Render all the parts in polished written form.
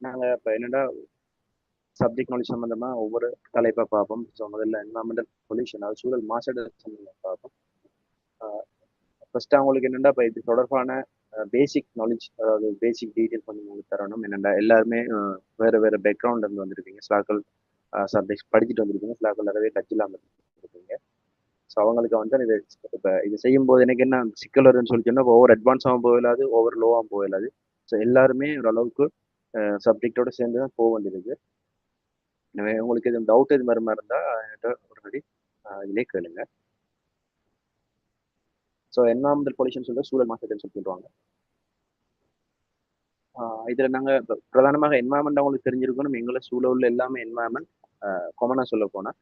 நாங்கள் இப்போ என்னென்னா சப்ஜெக்ட் நாலேஜ் சம்மந்தமாக ஒவ்வொரு தலைப்பாக பார்ப்போம். ஸோ முதல்ல என்வரான்மெண்டல் பொல்யூஷன், அது சூழல் மாசடைதல் சம்மந்தமாக பார்ப்போம். ஃபர்ஸ்ட் அவங்களுக்கு என்னென்னா இப்போ இது தொடர்பான பேசிக் நாலேஜ், அதாவது பேசிக் டீட்டெயில் கொஞ்சம் உங்களுக்கு தரணும். என்னென்னா எல்லாருமே வேறு வேறு பேக்ரவுண்ட் இருந்து வந்திருப்பீங்க. சிலாக்கள் சப்ஜெக்ட்ஸ் படிச்சுட்டு வந்திருப்பீங்க, சிலாக்கள் நிறையவே டச் இல்லாமல் இருந்திருப்பீங்க. ஸோ அவங்களுக்கு வந்து இது இப்போ இது செய்யும்போது எனக்கு என்ன சிக்கல் வருதுன்னு சொல்லி சொன்னால் ஓவர் அட்வான்ஸாகவும் போயிடாது, ஓவர் லோவாகவும் போயிடாது. ஸோ எல்லாருமே ஓரளவுக்கு சப்ஜெக்டோட சேர்ந்து தான் போக வேண்டியது. எனவே உங்களுக்கு எதுவும் டவுட் இது மாதிரி இருந்தால் என்கிட்ட உடனடி இதிலே கேளுங்க. ஸோ என்வரான்மெண்டல் பொல்யூஷன் சொல்லிட்டு சூழல் மாசுன்னு சொல்லிடுவாங்க. இதில் நாங்கள் பிரதானமாக என்வரான்மெண்ட் அவங்களுக்கு தெரிஞ்சிருக்கணும். எங்களை சூழல் எல்லாமே என்வரான்மெண்ட் காமனாக சொல்ல போனால்,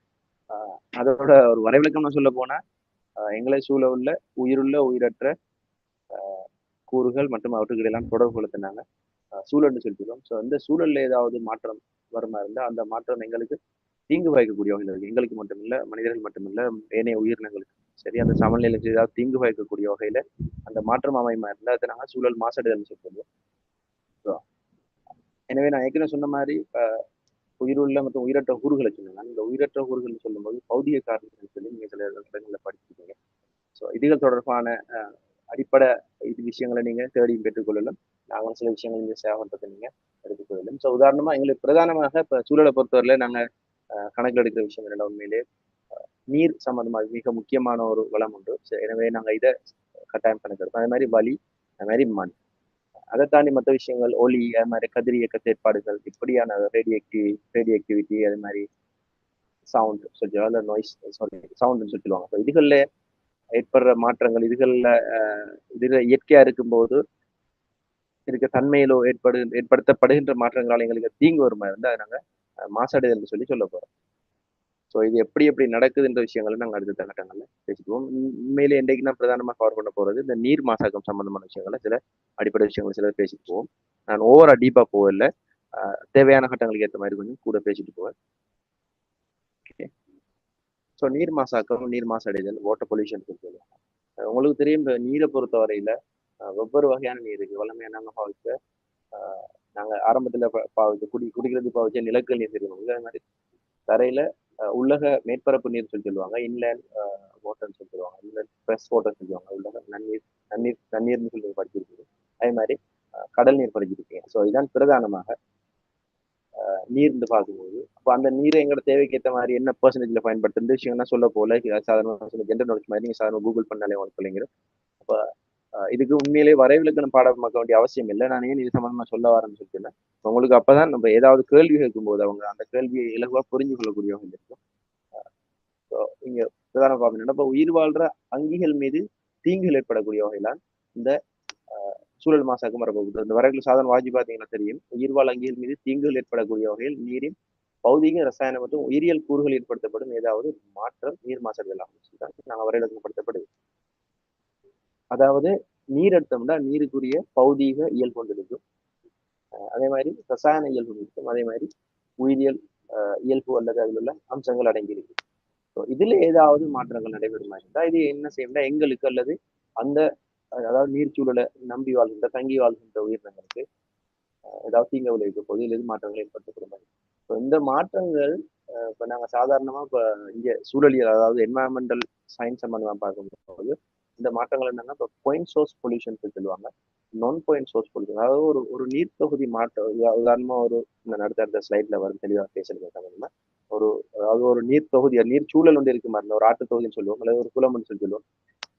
அதோட ஒரு வரைவிலக்கம்னு சொல்ல போனால் எங்களை சூழலுள்ள உயிருள்ள உயிரற்ற கூறுகள் மற்றும் அவற்றுக்கு எல்லாம் தொடர்பு கொளுத்தினாங்க சூழல்னு சொல்லிடுவோம். ஸோ அந்த சூழலில் ஏதாவது மாற்றம் வருமா இருந்தால் அந்த மாற்றம் எங்களுக்கு தீங்கு வாய்க்கக்கூடிய வகையில் இருக்குது. எங்களுக்கு மட்டுமில்லை, மனிதர்கள் மட்டுமில்லை, ஏனைய உயிரினங்களுக்கு சரி அந்த சமநிலைக்கு ஏதாவது தீங்கு வாய்க்கக்கூடிய வகையில் அந்த மாற்றம் அமைமா இருந்தால் அதை நாங்கள் சூழல் மாசடைதல்னு சொல்லிடுவோம். ஸோ எனவே நான் ஏற்கனவே சொன்ன மாதிரி உயிருள்ள மற்றும் உயிரற்ற கூறுகளை சொன்னாங்க. இந்த உயிரற்ற கூறுகள் சொல்லும்போது பௌதிக காரணங்கள் சொல்லி நீங்கள் சில இடங்களில் படிச்சிருக்கீங்க. ஸோ இதுகள் தொடர்பான அடிப்படை இது விஷயங்களை நீங்கள் தேடியும் பெற்றுக்கொள்ளலாம். நாங்கள் சில விஷயங்கள் நீங்கள் சேவன்றதை நீங்கள் எடுத்துக்கொள்ளலாம். ஸோ உதாரணமாக எங்களுக்கு பிரதானமாக இப்போ சூழலை பொறுத்தவரையில் நாங்கள் கணக்கில் எடுக்கிற விஷயம் என்னென்ன உண்மையிலே நீர் சம்மந்தமாக மிக முக்கியமான ஒரு வளம் உண்டு. எனவே நாங்கள் இதை கட்டாயம் கணக்கெடுப்போம். அதே மாதிரி வலி, அது மாதிரி மண், அதை தாண்டி மற்ற விஷயங்கள் ஒலி, அது மாதிரி கதிரியக்க செயற்பாடுகள், இப்படியான ரேடியோ ஆக்டிவிட்டி, அது மாதிரி சவுண்ட் சொல்லுவாங்க, இல்லை நாய்ஸ் சவுண்டுன்னு சொல்லுவாங்க. ஸோ இதுகளில் ஏற்படுற மாற்றங்கள், இதுல இயற்கையா இருக்கும்போது இருக்க தன்மையிலோ ஏற்படுத்தப்படுகின்ற மாற்றங்களால் எங்களுக்கு தீங்கு வருமா இருந்தால் அதை நாங்கள் மாசடைதல் சொல்லி சொல்ல போறோம். ஸோ இது எப்படி எப்படி நடக்குதுன்ற விஷயங்களை நாங்கள் அடுத்த கட்டங்களில் பேசிக்குவோம். உண்மையிலே இன்றைக்கு நான் பிரதானமாக கவர் பண்ண போகிறது இந்த நீர் மாசாக்கம் சம்பந்தமான விஷயங்களை, சில அடிப்படை விஷயங்கள் சில பேசிட்டு நான் ஓவரா டீப்பாக போகல, தேவையான கட்டங்களுக்கு ஏற்ற மாதிரி கொஞ்சம் கூட பேசிட்டு போவேன். ஓகே. ஸோ நீர் மாசாக்கம், நீர் மாசடைதல், வாட்டர் பொல்யூஷன் சொல்லுவாங்க. உங்களுக்கு தெரியும் இந்த நீரை பொறுத்த வரையில ஒவ்வொரு வகையான நீர் இருக்கு. வளமையாக நாங்கள் பாவிச்ச நாங்கள் ஆரம்பத்தில் பாவிச்ச குடிக்கிறது பாவிச்ச நிலக்கல் நீர் தெரியும். அதே மாதிரி தரையில உள்ளக மேற்பரப்பு நீர் சொல்லுவாங்க, இன்லேண்ட் வாட்டர்னு சொல்லுவாங்க, இன்லேண்ட் ஃப்ரெஷ் வாட்டர் சொல்லுவாங்க, உள்ளக நன்னீர்னு சொல்லி படிச்சிருக்கீங்க. அதே மாதிரி கடல் நீர் படிச்சிருக்கீங்க. ஸோ இதான் பிரதானமாக நீர்ந்து பார்க்கும்போது அப்போ அந்த நீரை எங்களோட தேவைக்கு ஏற்ற மாதிரி என்ன பெர்சன்டேஜ்ல பயன்படுத்துற விஷயம்னா சொல்ல போல சாதாரண ஜென்டர் நாலேஜ் மாதிரி நீங்க சாதாரண கூகுள் பண்ணாலே உங்களுக்கு பிள்ளைங்க. அப்போ இதுக்கு உண்மையிலேயே வரைவிலக்கணம் பாடமாக்க வேண்டிய அவசியம் இல்லை. நான் ஏன் இது சம்பந்தமா சொல்ல வரேன்னு சொல்லிட்டேன். உங்களுக்கு அப்பதான் நம்ம ஏதாவது கேள்வி கேட்கும்போது அவங்க அந்த கேள்வியை இலகுவா புரிஞ்சு கொள்ளக்கூடியவங்க இருக்கும். இங்க பிரதான பாடம் இப்போ உயிர் வாழ்ற அங்கிகள் மீது தீங்குகள் ஏற்படக்கூடிய வகையிலான் இந்த சூழல் மாசாக்கம் வரப்போகுது. இந்த வரைவில் சாதன வாஜி பார்த்தீங்கன்னா தெரியும், உயிர்வாழ் அங்கிகள் மீது தீங்குகள் ஏற்படக்கூடிய வகையில் நீரின் பௌதிக, ரசாயன மற்றும் உயிரியல் கூறுகள் ஏற்படுத்தப்படும் ஏதாவது மாற்றம் நீர் மாசடைதல் ஆகும் நாங்கள் வரைவிலக்கப்படுத்தப்படுது. அதாவது நீர் எடுத்தோம்னா நீருக்குரிய பௌதீக இயல்பு கொண்டு இருக்கும், அதே மாதிரி ரசாயன இயல்பு இருக்கும், அதே மாதிரி உயிரியல் இயல்பு அல்லது அதில் உள்ள அம்சங்கள் அடங்கியிருக்கு. ஸோ இதுல ஏதாவது மாற்றங்கள் நடைபெறுமா இருந்தால் இது என்ன செய்யணும்னா எங்களுக்கு அல்லது அந்த அதாவது நீர்ச்சூழலை நம்பி வாழ்கின்ற தங்கி வாழ்கின்ற உயிரினங்களுக்கு ஏதாவது தீங்கு விளைவிக்க போது இல்லை மாற்றங்கள் ஏற்படுத்தப்படும். ஸோ இந்த மாற்றங்கள் இப்போ நாங்கள் சாதாரணமாக இப்போ இங்கே சூழலியல் அதாவது என்வரான்மெண்டல் சயின்ஸ் சம்பந்தமாக பார்க்கும்போது இந்த மாற்றங்கள் என்னன்னா இப்போ பாயிண்ட் சோர்ஸ் பொல்யூஷன் சொல்லுவாங்க, நான் பாயிண்ட் சோர்ஸ் பொல்யூஷன். அதாவது ஒரு நீர் தொகுதி மாற்றம். உதாரணமாக ஒரு அடுத்த ஸ்லைட்ல வரும் தெளிவாக பேசுறது சம்பந்தமா அதாவது ஒரு நீர் தொகுதி நீர் சூழல் வந்து இருக்கு மாதிரி ஒரு ஆற்று தொகுதின்னு சொல்லுவோம் அல்லது ஒரு குளம்னு சொல்லுவோம்.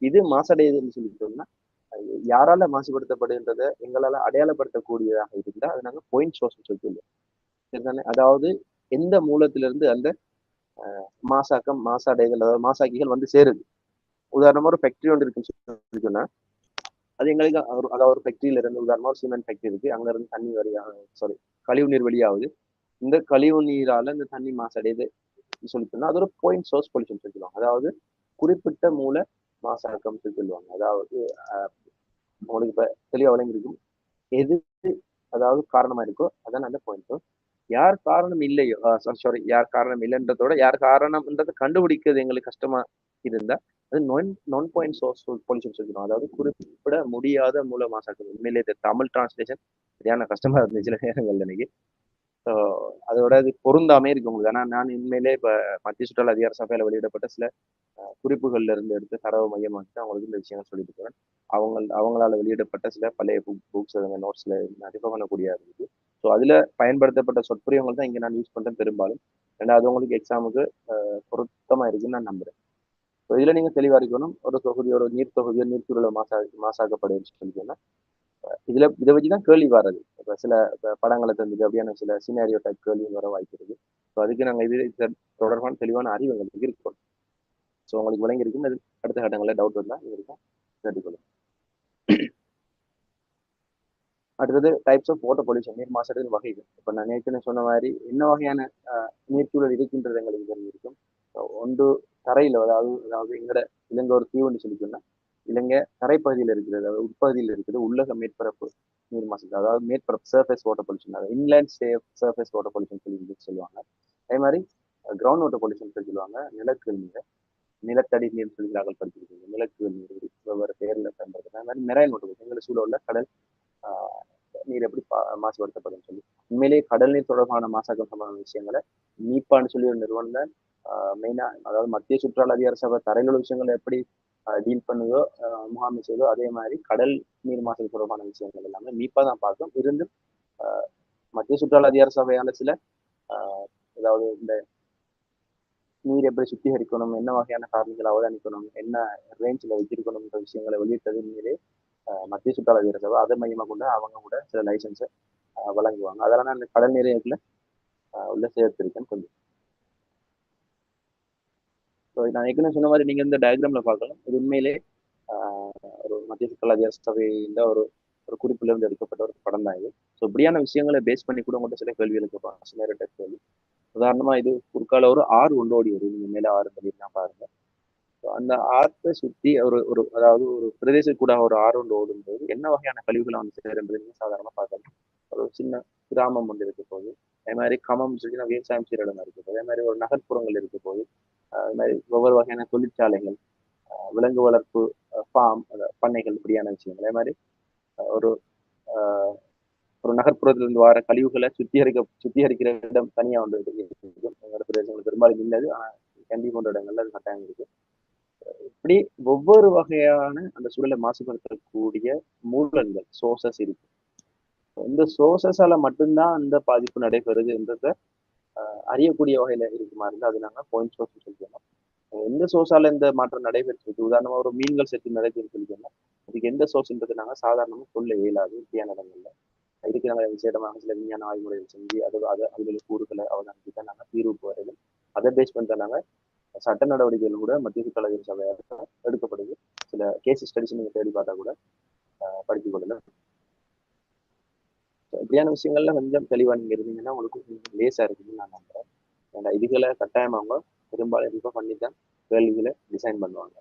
இது மாசடையுதுன்னு சொல்லிட்டோம்னா யாரால மாசுபடுத்தப்படுகின்றதை எங்களால அடையாளப்படுத்தக்கூடியதாக இருந்தா அது நாங்கள் பாயிண்ட் சோர்ஸ் சொல்லிடுவோம். சரிதானே? அதாவது எந்த மூலத்திலிருந்து அந்த மாசாக்கம் மாசடைதல் அதாவது மாசாக்கிகள் வந்து சேருது. உதாரணமா ஒரு ஃபேக்டரி ஒன்று இருக்குன்னு சொன்னா அது எங்களுக்கு அதாவது ஒரு ஃபேக்டரியில இருந்து உதாரணமா ஒரு சிமெண்ட் ஃபேக்டரி இருக்கு, அங்க இருந்து தண்ணி கழிவு நீர் வெளியாகுது. இந்த கழிவு நீரால இந்த தண்ணி மாசடையுது சொல்லிட்டோம்னா அது ஒரு பாயிண்ட் சோர்ஸ் பொல்யூஷன் சொல்லுவாங்க. அதாவது குறிப்பிட்ட மூல மாசாக்கம் சொல்லுவாங்க. அதாவது உங்களுக்கு இப்ப தெளிவா வழங்கிருக்கும் எது அதாவது காரணமா இருக்கோ அதான் அந்த பாயிண்ட் சோர்ஸ். யார் காரணம் இல்லையோ யார் காரணம் இல்லைன்றதோட யார் காரணம்ன்றதை கண்டுபிடிக்கிறது எங்களுக்கு கஷ்டமா இருந்தா அது நான் பாயிண்ட் சோர்ஸ் பொல்யூஷன் சொல்லிடும். அதாவது குறிப்பிட முடியாத மூல மாசாக்கள். உண்மையிலே இது தமிழ் டிரான்ஸ்லேஷன் சரியான கஷ்டமா இருந்துச்சு சில நேரங்கள்ல இன்னைக்கு. ஸோ அதோட இது பொருந்தாமே இருக்கு உங்களுக்கு. ஆனா நான் உண்மையிலே இப்ப மத்திய சுற்றுலா அதிகார சபையில வெளியிடப்பட்ட சில குறிப்புகள்ல இருந்து எடுத்து தரவு மையமாக்கிட்டு அவங்களுக்கு இந்த விஷயங்கள் சொல்லிட்டு போறேன். அவங்களால வெளியிடப்பட்ட சில பழைய புக்ஸ் நோட்ஸ்ல நான் ரிஃபர் பண்ணக்கூடிய இருந்துச்சு. ஸோ அதுல பயன்படுத்தப்பட்ட சொற்பொழிவுகள் தான் இங்க நான் யூஸ் பண்றேன் பெரும்பாலும். ஏன்னா அது உங்களுக்கு எக்ஸாமுக்கு பொருத்தமா இருக்குன்னு நான் நம்புறேன். ஸோ இதுல நீங்க தெளிவா இருக்கணும். ஒரு தொகுதி ஒரு நீர் தொகுதியோ நீர்ச்சூழல மாசாக்கப்படுதுன்னு சொல்லிட்டோம்னா இதுல இதை வச்சுதான் கேள்வி வர்றது. இப்ப சில படங்களை தந்துட்டு அப்படியான சில சினாரியோ டைப் கேள்வி வர வாய்ப்பு இருக்கு. ஸோ அதுக்கு நாங்க இது தொடர்பான தெளிவான அறிவு எங்களுக்கு இருக்கும். ஸோ உங்களுக்கு விளங்கி இருக்கும். அது அடுத்த கட்டங்களில் டவுட் வந்தா இருக்கும் கேட்டுக்கொள்ளும். அடுத்தது டைப்ஸ் ஆஃப் வாட்டர் பொல்யூஷன், நீர் மாசடைதல் வகைகள். இப்போ நான் ஏற்கனவே சொன்ன மாதிரி என்ன வகையான நீர்ச்சூழல் இருக்கின்றது எங்களுக்கு தெரிஞ்சிருக்கும். ஒன்று தரையில், அதாவது எங்கட இலங்கை ஒரு தீவுன்னு சொல்லி சொன்னா இலங்கை தரைப்பகுதியில் இருக்கிறது, அதாவது உட்பகுதியில் இருக்குது உள்ளக மேற்பரப்பு நீர் மாசு, அதாவது மேற்பரப்பு சர்ஃபேஸ் வாட்டர் பொல்யூஷன், அதாவது இன்லேண்ட் சர்ஃபேஸ் வாட்டர் பொல்யூஷன் சொல்லி சொல்லுவாங்க. அதே மாதிரி கிரவுண்ட் வாட்டர் பொல்யூஷன் சொல்லி சொல்லுவாங்க. நிலக்கல் நீர், நிலத்தடி நீர் சொல்லி நாங்கள் படிச்சிருக்கோம். நிலக்கல் நீர் வெவ்வேறு பேர்ல பயன்படுத்துறாங்க. அதே மாதிரி மெரைன் வாட்டர் பொல்யூஷன், எங்களை சூழ உள்ள கடல் நீர் எப்படி மாசுபடுத்தப்படும் சொல்லி. உண்மையிலேயே கடல் நீர் தொடர்பான மாசாக்கம் சம்பந்தமான விஷயங்களை நீப்பான்னு சொல்லி ஒரு நிறுவனம் மெயினா, அதாவது மத்திய சுற்றுலா அதிகார சபை தரையில் உள்ள விஷயங்களை எப்படி டீல் பண்ணுதோ, முகாமை செய்தோ, அதே மாதிரி கடல் நீர் மாசு தொடர்பான விஷயங்கள் எல்லாமே நீப்பா தான் பார்க்கும். இருந்தும் மத்திய சுற்றுலா அதிகார சபையால சில அதாவது இந்த நீர் எப்படி சுத்திகரிக்கணும், என்ன வகையான காரணிகளை அவதானிக்கணும், என்ன ரேஞ்சில் வச்சிருக்கணும்ன்ற விஷயங்களை வெளியிட்டது மீது மத்திய சுற்றுலா அதிகார சபை அதை மையமாக கொண்டு அவங்க கூட சில லைசன்ஸை வழங்குவாங்க. அதெல்லாம் நான் இந்த கடல் நீரையத்துல உள்ள சேர்த்திருக்கேன் கொஞ்சம். ஸோ நான் ஏற்கனவே சொன்ன மாதிரி நீங்க இந்த டயக்ராம்ல பார்க்கலாம். இது உண்மையிலே ஒரு மத்திய சுற்றுலா அதிகார சபையில் ஒரு ஒரு குறிப்பில இருந்து எடுக்கப்பட்ட ஒரு படம் தான் இது. ஸோ இப்படியான விஷயங்களை பேஸ் பண்ணி கூட உங்கள்கிட்ட சில கேள்விகளுக்கு சில கேள்வி. உதாரணமா இது குறுக்கால ஒரு ஆறு ஒன்று ஓடி வரும். நீங்க மேல ஆறு பண்ணிருந்தா பாருங்க. அந்த ஆற்றை சுத்தி ஒரு ஒரு அதாவது ஒரு பிரதேச கூட ஒரு ஆறு ஒன்று ஓடும்போது என்ன வகையான கழிவுகளை வந்து சேருன்றது நீங்க சாதாரணமா பார்க்கலாம். ஒரு சின்ன கிராமம் ஒன்று இருக்க போது, அதே மாதிரி கமம் சொல்லி விவசாயம் செய்யற இடம் இருக்கு போது, அதே மாதிரி ஒரு நகர்ப்புறங்கள் இருக்க போது, அது மாதிரி ஒவ்வொரு வகையான தொழிற்சாலைகள், விலங்கு வளர்ப்பு, ஃபார்ம், பண்ணைகள், இப்படியான விஷயங்கள். அதே மாதிரி ஒரு ஒரு நகர்ப்புறத்திலிருந்து வர கழிவுகளை சுத்திகரிக்கிற இடம் தனியா வந்து எங்களோட பிரதேசங்கள் பெரும்பாலும் இல்லது. கண்டி போன்ற இடங்கள்ல அது கட்டாயம் இருக்கு. இப்படி ஒவ்வொரு வகையான அந்த சூழலை மாசுபடுத்தக்கூடிய மூலங்கள் சோர்சஸ் இருக்கு. இந்த சோர்சஸால மட்டும்தான் அந்த பாதிப்பு நடைபெறுதுன்றத அறியக்கூடிய வகையில இருக்குமா இருந்தா அது நாங்க பாயிண்ட் சோர்ஸ் சொல்லிக்கலாம். எந்த சோர்ஸால இந்த மாற்றம் நடைபெற்றிருக்கு, உதாரணமா ஒரு மீன்கள் செத்து நடைபெற்று சொல்லிக்கலாம். அதுக்கு எந்த சோர்ஸ்ன்றது நாங்க சாதாரணமா சொல்ல இயலாது வித்தியான இடங்கள்ல. இதுக்கு நாங்கள் விசேடமாக சில விஞ்ஞான ஆய்வுமுறைகள் செஞ்சு அதில் கூறுகளை அவதானித்து தான் நாங்கள் தீர்வுக்கு வரையும் அதை பேஸ் பண்ணிட்டு நாங்க சட்ட நடவடிக்கைகள் கூட மத்திய சுற்றுலா சபையால் எடுக்கப்படுது. சில கேஸ் ஸ்டடிஸ் நீங்க தேடி பார்த்தா கூட படித்துக் கொள்ளலாம். இப்படியான விஷயங்கள்ல கொஞ்சம் தெளிவா நீங்க இருந்தீங்கன்னா உங்களுக்கு லேசா இருக்குதுன்னு நான் நம்புறேன். ஏன்னா இதுகளை கட்டாயம் அவங்க பெரும்பாலும் ரிஃபர் பண்ணி தான் கேள்விகளை டிசைன் பண்ணுவாங்க.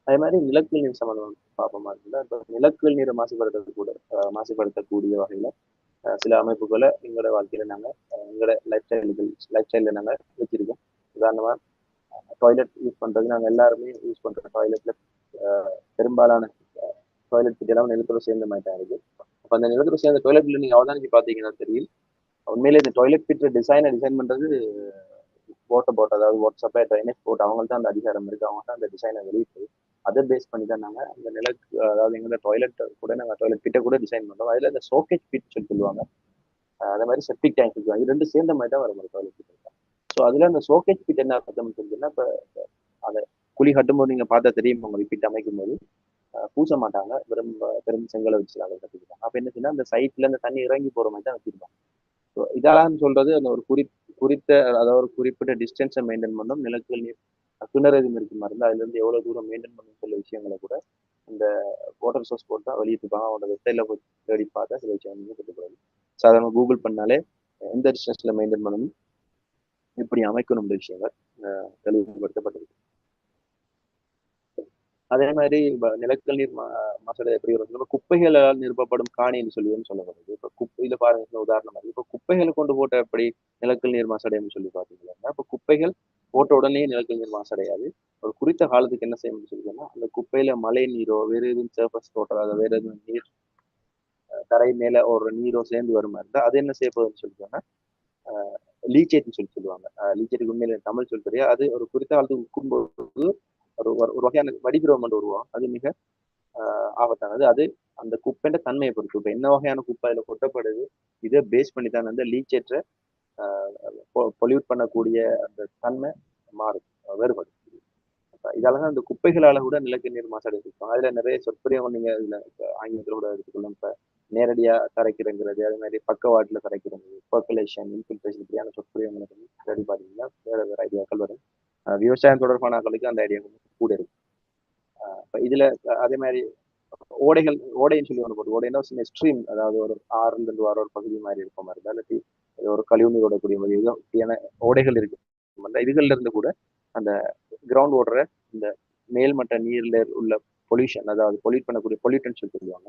அதே மாதிரி நிலக்கல் நீர் சம்பந்தம் பார்ப்போமா இருக்குல்ல. இப்போ நிலக்கல் நீரை மாசுபடுத்தக்கூடிய வகையில சில அமைப்புகளை எங்களோட வாழ்க்கையில நாங்க எங்களோட லைஃப் ஸ்டைல நாங்க வச்சிருக்கோம். உதாரணமா டாய்லெட் யூஸ் பண்றது, நாங்க எல்லாருமே யூஸ் பண்ற டாய்லெட்ல பெரும்பாலான டாய்லெட் கிட்ட எல்லாம் நிலத்தோட சேர்ந்த மாதிரி தான் இருக்கு. அப்ப அந்த நிலத்தோட சேர்ந்த டாய்லெட்ல நீங்க அவதானிச்சு பாத்தீங்கன்னா தெரியும், உண்மையிலே இந்த டாய்லெட் பிட் டிசைன் பண்றது வாட்டர் போட், அதாவது வாட்ஸ்அப்பை ட்ரைனேஜ் போட் அவங்களுக்கு தான் அந்த அதிகாரம் இருக்கு. அவங்க தான் அந்த டிசைனை வெளியிட்டு அதை பேஸ் பண்ணி தான் நாங்க அந்த அதாவது எங்களோட டாய்லெட் கூட நாங்க டாய்லெட் பிட்டை கூட டிசைன் பண்றோம். அதுல இந்த சோகேஜ் பிட் சொல்லி சொல்லுவாங்க. அதே மாதிரி செப்டிக் டேங்க் சொல்லுவாங்க. இது ரெண்டு சேர்ந்த மாதிரி தான் வரும் டாய்லெட் பிட். ஸோ அதுல அந்த சோகேஜ் பிட் என்ன அர்த்தம் சொல்லுன்னா, இப்ப அதை குழி கட்டும்போது நீங்க பார்த்தா தெரியும், உங்களுக்கு பிட் அமைக்கும் போது பூச மாட்டாங்க, வெறும் செங்கலை வச்சு அதை கட்டிக்கிட்டாங்க. அப்ப என்ன செய்யணும், அந்த சைட்ல அந்த தண்ணி இறங்கி போற மாதிரி தான் வச்சிருப்பாங்க. ஸோ இதெல்லாம் சொல்றது அந்த ஒரு குறித்த அதாவது ஒரு குறிப்பிட்ட டிஸ்டன்ஸை மெயின்டைன் பண்ணும். நிலக்கல் நீர் கிணறு இருக்குமா இருந்தால் அதுல இருந்து எவ்வளவு தூரம் மெயின்டைன் பண்ணணும் சொல்ல விஷயங்களை கூட இந்த வாட்டர் சோர்ஸ் போட்டு தான் வெளியிட்டிருப்பாங்க. அவங்களோட வெப்சைட்ல போய் தேடி பார்த்தா சில விஷயம் வந்து கட்டுப்படாது. சாதாரண கூகுள் பண்ணாலே எந்த டிஸ்டன்ஸ்ல மெயின்டைன் பண்ணணும், இப்படி அமைக்கணும் விஷயங்கள் தெளிவுபடுத்தப்பட்டிருக்கு. அதே மாதிரி நிலக்கல் நீர் மாசடை எப்படி வரும்? இப்ப குப்பைகளால் நிரப்பப்படும் காணின்னு சொல்லப்படுது. இப்ப குப்பையில பாருங்க உதாரணம் மாதிரி. இப்ப குப்பைகளை கொண்டு போட்ட எப்படி நிலக்கல் நீர் மாசடையும்னு சொல்லி பாத்தீங்கன்னா, இப்ப குப்பைகள் போட்ட உடனே நிலக்கல் நீர் மாசடையாது. ஒரு குறித்த காலத்துக்கு என்ன செய்யணும்னு சொல்லி சொன்னா, அந்த குப்பையில மழை நீரோ, வேற எதுவும் சர்ஃபஸ் வாட்டரோ, வேற எதுவும் நீர் தரை மேல ஒரு நீரோ சேர்ந்து வருமா இருந்தா, அது என்ன செய்ய போகுதுன்னு சொல்லி சொன்னா, லீச்சேட்னு சொல்லி சொல்லுவாங்க. லீச்சேட்டுக்கு உண்மையில தமிழ் சொல் தெரியாது. அது ஒரு குறித்த காலத்துக்கு உட்கும்போது ஒரு ஒரு வகையான வடிதிரவம் ஒன்று உருவாகும். அது மிக ஆபத்தானது. அது அந்த குப்பைன்ற தன்மையை பொறுத்து. இப்ப என்ன வகையான குப்பை அதுல கொட்டப்படுது, இதை பேஸ் பண்ணி தான் அந்த லீச்சேற்ற பொல்யூட் பண்ணக்கூடிய அந்த தன்மை மாறும், வேறுபடும். இதாலதான் அந்த குப்பைகளால கூட நிலத்தடி நீர் மாசடைவு இருக்கும். அதுல நிறைய சொற்பிரயோகம் நீங்க இதுல ஆங்கிலத்துல கூட எடுத்துக்கலாம். இப்ப நேரடியா கரைக்கிறங்கிறது, அதே மாதிரி பக்கவாட்டுல கரைக்கிறது, பர்குலேஷன், இன்ஃபில்ட்ரேஷன் இப்படியான சொற்பிரயோகங்கள் தேடி பாத்தீங்கன்னா வேற வேற ஐடியாக்கள் வரும். விவசாயம் தொடர்பான ஆட்களுக்கு அந்த ஐடியா கூட இருக்கு. இதுல அதே மாதிரி ஓடைகள், ஓடைன்னு சொல்லி ஒன்று போட்டு, ஓடைன்னா சின்ன ஸ்ட்ரீம், அதாவது ஒரு ஆறுல இருந்து வர ஒரு பகுதி மாதிரி இருக்க மாதிரி தான், இல்லாட்டி ஒரு கழிவுநீர் ஓடக்கூடிய மாதிரி இப்படியான ஓடைகள் இருக்கு. அந்த இதுகள்ல இருந்து கூட அந்த கிரவுண்ட் வாட்டரை, இந்த மேல்மட்ட நீர்ல உள்ள பொல்யூஷன், அதாவது பொல்யூட் பண்ணக்கூடிய பொல்யூட்டன் சொல்லி சொல்லுவாங்க,